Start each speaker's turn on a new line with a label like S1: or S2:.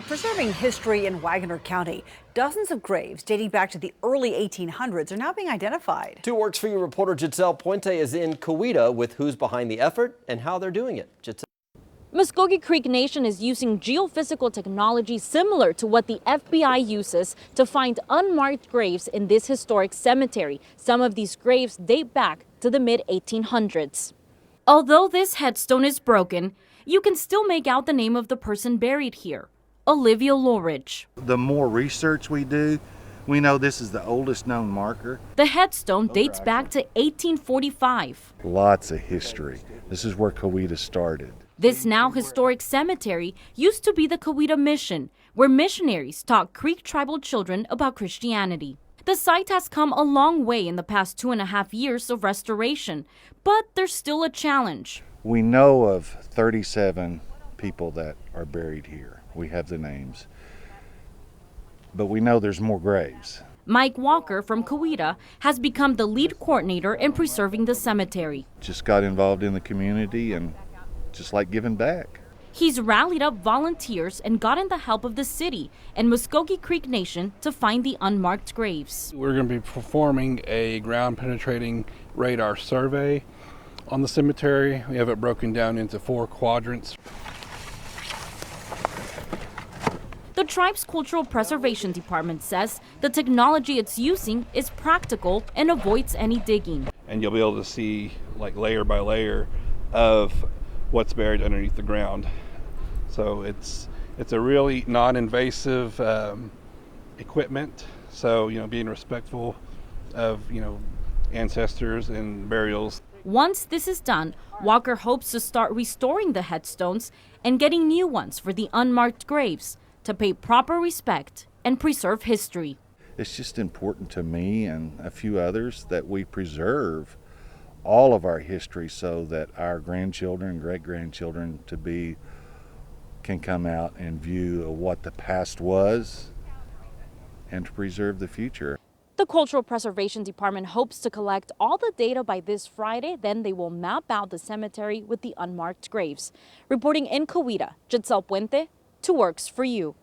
S1: Preserving history in Wagoner County. Dozens of graves dating back to the early 1800s are now being identified.
S2: 2 Works for You reporter Giselle Puente is in Coweta with who's behind the effort and how they're doing it. Giselle.
S3: Muskogee Creek Nation is using geophysical technology similar to what the FBI uses to find unmarked graves in this historic cemetery. Some of these graves date back to the mid-1800s. Although this headstone is broken, you can still make out the name of the person buried here, Olivia Loridge.
S4: The more research we do, we know this is the oldest known marker.
S3: The headstone dates back to 1845.
S4: Lots of history. This is where Coweta started.
S3: This now historic cemetery used to be the Coweta Mission, where missionaries taught Creek tribal children about Christianity. The site has come a long way in the past 2.5 years of restoration, but there's still a challenge.
S4: We know of 37 people that are buried here. We have the names. But we know there's more graves.
S3: Mike Walker from Coweta has become the lead coordinator in preserving the cemetery.
S4: Just got involved in the community and just like giving back.
S3: He's rallied up volunteers and gotten the help of the city and Muskogee Creek Nation to find the unmarked graves.
S5: We're going to be performing a ground penetrating radar survey on the cemetery. We have it broken down into 4 quadrants.
S3: The tribe's Cultural Preservation Department says the technology it's using is practical and avoids any digging.
S5: And you'll be able to see like layer by layer of what's buried underneath the ground. So it's a really non-invasive equipment. So, being respectful of, ancestors and burials.
S3: Once this is done, Walker hopes to start restoring the headstones and getting new ones for the unmarked graves to pay proper respect and preserve history.
S4: It's just important to me and a few others that we preserve all of our history so that our grandchildren and great-grandchildren can come out and view what the past was and to preserve the future.
S3: The Cultural Preservation Department hopes to collect all the data by this Friday. Then they will map out the cemetery with the unmarked graves. Reporting in Coweta, Giselle Puente, 2 Works for You.